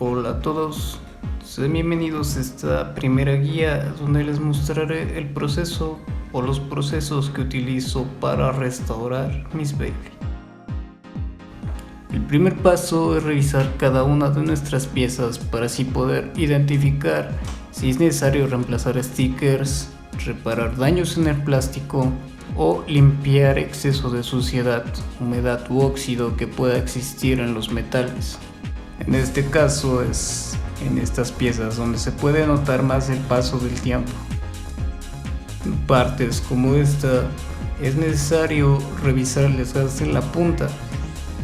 Hola a todos, sean bienvenidos a esta primera guía donde les mostraré el proceso o los procesos que utilizo para restaurar mis Beyblade. El primer paso es revisar cada una de nuestras piezas para así poder identificar si es necesario reemplazar stickers, reparar daños en el plástico o limpiar exceso de suciedad, humedad u óxido que pueda existir en los metales. En este caso es en estas piezas donde se puede notar más el paso del tiempo. En partes como esta es necesario revisar el desgaste en la punta,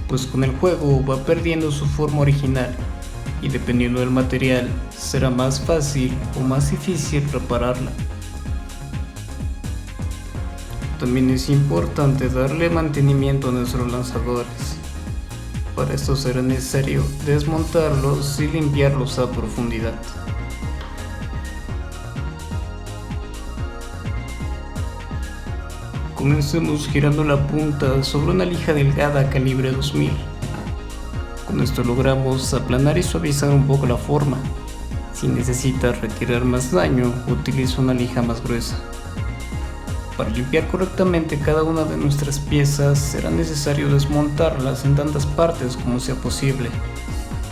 pues con el juego va perdiendo su forma original y dependiendo del material será más fácil o más difícil repararla. También es importante darle mantenimiento a nuestros lanzadores. Para esto será necesario desmontarlos y limpiarlos a profundidad. Comencemos girando la punta sobre una lija delgada calibre 2000. Con esto logramos aplanar y suavizar un poco la forma. Si necesitas retirar más daño, utiliza una lija más gruesa. Para limpiar correctamente cada una de nuestras piezas será necesario desmontarlas en tantas partes como sea posible.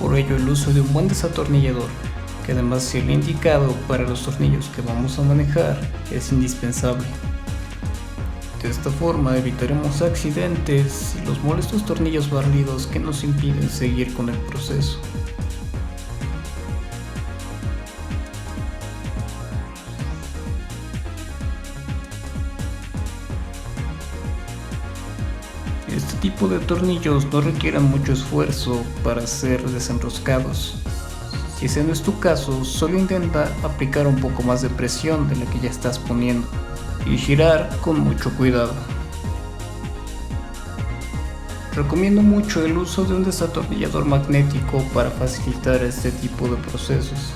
Por ello el uso de un buen desatornillador, que además sea el indicado para los tornillos que vamos a manejar, es indispensable. De esta forma evitaremos accidentes y los molestos tornillos barridos que nos impiden seguir con el proceso. Este tipo de tornillos no requieren mucho esfuerzo para ser desenroscados. Si ese no es tu caso, solo intenta aplicar un poco más de presión de la que ya estás poniendo y girar con mucho cuidado. Recomiendo mucho el uso de un desatornillador magnético para facilitar este tipo de procesos.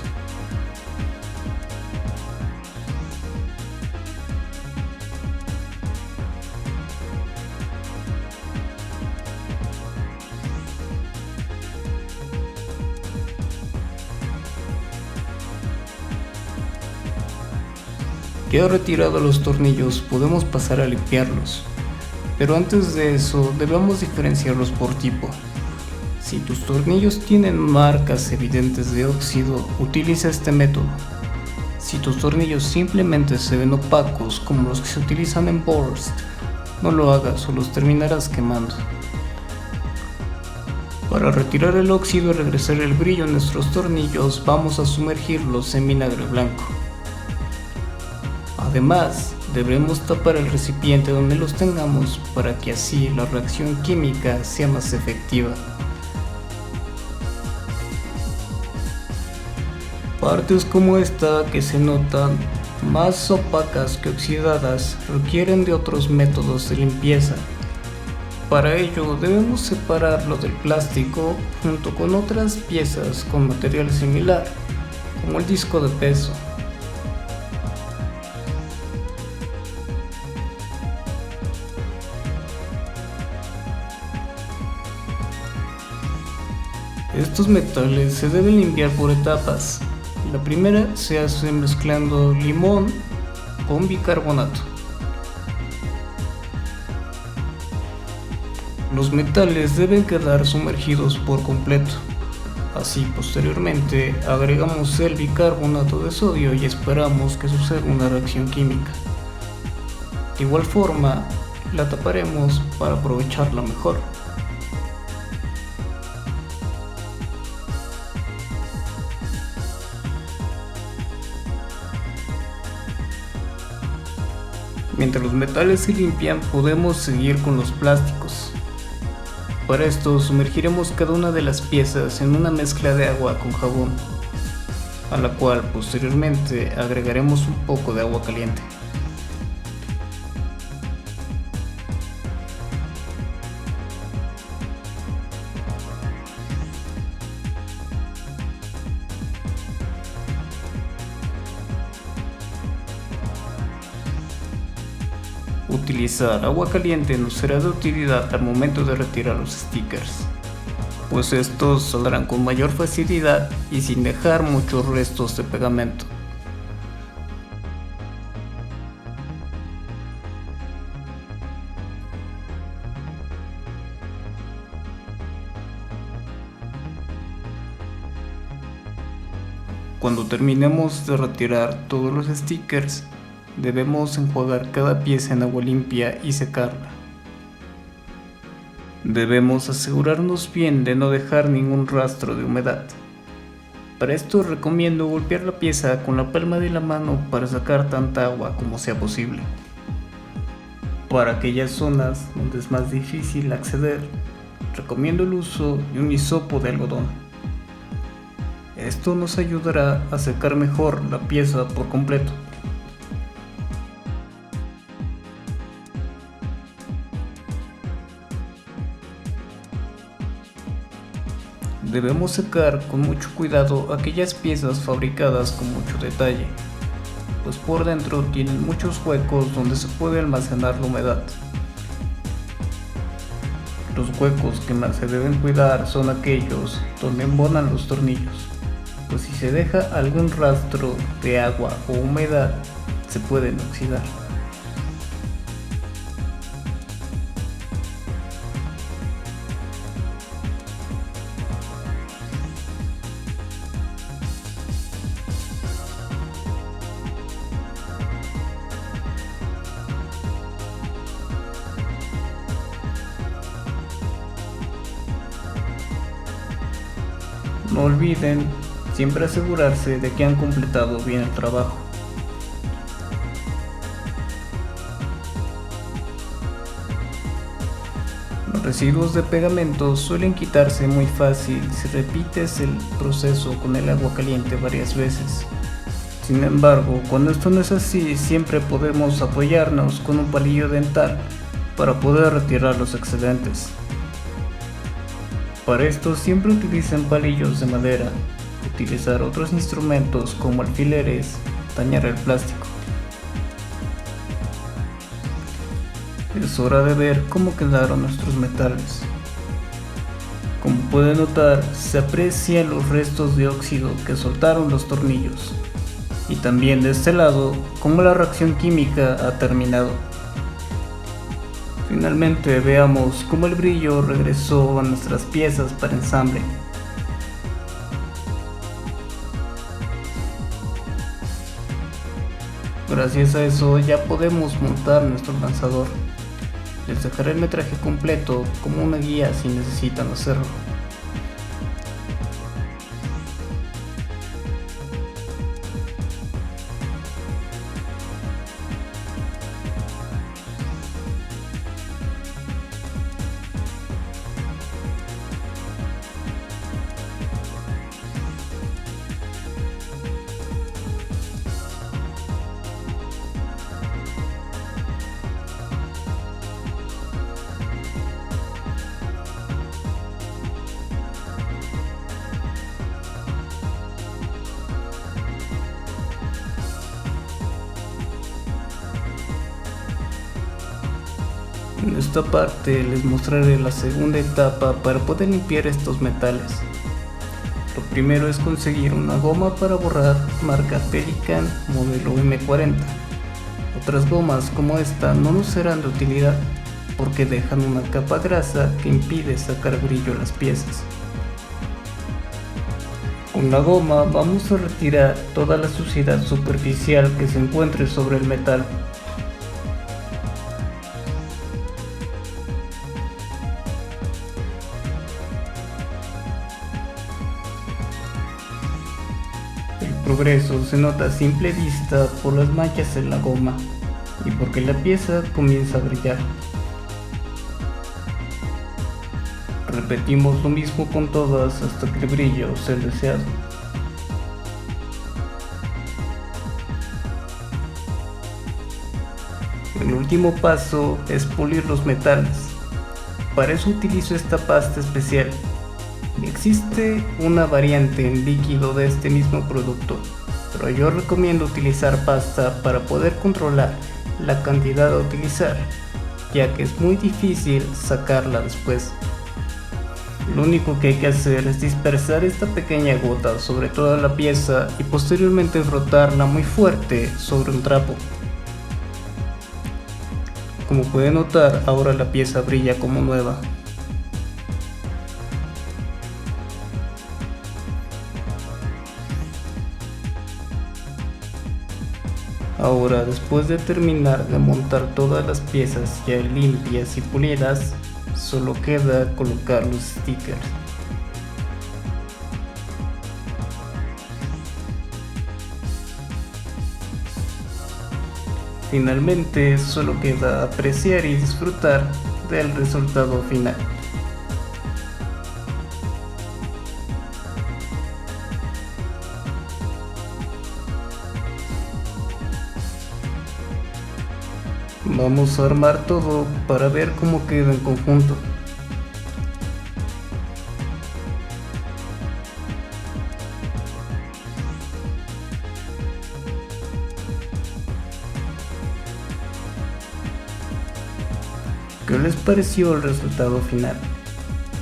Ya retirados los tornillos, podemos pasar a limpiarlos, pero antes de eso debemos diferenciarlos por tipo. Si tus tornillos tienen marcas evidentes de óxido, utiliza este método. Si tus tornillos simplemente se ven opacos como los que se utilizan en burst, no lo hagas o los terminarás quemando. Para retirar el óxido y regresar el brillo a nuestros tornillos, vamos a sumergirlos en vinagre blanco. Además, debemos tapar el recipiente donde los tengamos para que así la reacción química sea más efectiva. Partes como esta, que se notan más opacas que oxidadas, requieren de otros métodos de limpieza. Para ello debemos separarlo del plástico junto con otras piezas con material similar, como el disco de peso. Estos metales se deben limpiar por etapas. La primera se hace mezclando limón con bicarbonato. Los metales deben quedar sumergidos por completo. Así posteriormente agregamos el bicarbonato de sodio y esperamos que suceda una reacción química. De igual forma, la taparemos para aprovecharla mejor. Mientras los metales se limpian, podemos seguir con los plásticos. Para esto sumergiremos cada una de las piezas en una mezcla de agua con jabón, a la cual posteriormente agregaremos un poco de agua caliente. Utilizar agua caliente nos será de utilidad al momento de retirar los stickers. pues estos saldrán con mayor facilidad y sin dejar muchos restos de pegamento. Cuando terminemos de retirar todos los stickers, debemos enjuagar cada pieza en agua limpia y secarla. Debemos asegurarnos bien de no dejar ningún rastro de humedad. Para esto recomiendo golpear la pieza con la palma de la mano para sacar tanta agua como sea posible. Para aquellas zonas donde es más difícil acceder, recomiendo el uso de un hisopo de algodón. Esto nos ayudará a secar mejor la pieza por completo. Debemos secar con mucho cuidado aquellas piezas fabricadas con mucho detalle, pues por dentro tienen muchos huecos donde se puede almacenar la humedad. Los huecos que más se deben cuidar son aquellos donde embonan los tornillos, pues si se deja algún rastro de agua o humedad se pueden oxidar. No olviden siempre asegurarse de que han completado bien el trabajo. Los residuos de pegamento suelen quitarse muy fácil si repites el proceso con el agua caliente varias veces. Sin embargo, cuando esto no es así, siempre podemos apoyarnos con un palillo dental para poder retirar los excedentes. Para esto siempre utilicen palillos de madera. Utilizar otros instrumentos como alfileres dañará el plástico. Es hora de ver cómo quedaron nuestros metales. Como pueden notar, se aprecian los restos de óxido que soltaron los tornillos, y también de este lado cómo la reacción química ha terminado. Finalmente veamos cómo el brillo regresó a nuestras piezas para ensamble. Gracias a eso ya podemos montar nuestro lanzador. Les dejaré el metraje completo como una guía si necesitan hacerlo. En esta parte les mostraré la segunda etapa para poder limpiar estos metales. Lo primero es conseguir una goma para borrar marca Pelican modelo M40. Otras gomas como esta no nos serán de utilidad porque dejan una capa grasa que impide sacar brillo a las piezas. Con la goma vamos a retirar toda la suciedad superficial que se encuentre sobre el metal. El progreso se nota a simple vista por las manchas en la goma y porque la pieza comienza a brillar. Repetimos lo mismo con todas hasta que el brillo sea el deseado. El último paso es pulir los metales. Para eso utilizo esta pasta especial. Existe una variante en líquido de este mismo producto, pero yo recomiendo utilizar pasta para poder controlar la cantidad a utilizar, ya que es muy difícil sacarla después. Lo único que hay que hacer es dispersar esta pequeña gota sobre toda la pieza y posteriormente frotarla muy fuerte sobre un trapo. Como pueden notar, ahora la pieza brilla como nueva. Ahora, después de terminar de montar todas las piezas ya limpias y pulidas, solo queda colocar los stickers. Finalmente, solo queda apreciar y disfrutar del resultado final. Vamos a armar todo para ver cómo queda en conjunto. ¿Qué les pareció el resultado final?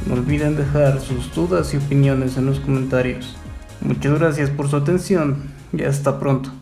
No olviden dejar sus dudas y opiniones en los comentarios. Muchas gracias por su atención y hasta pronto.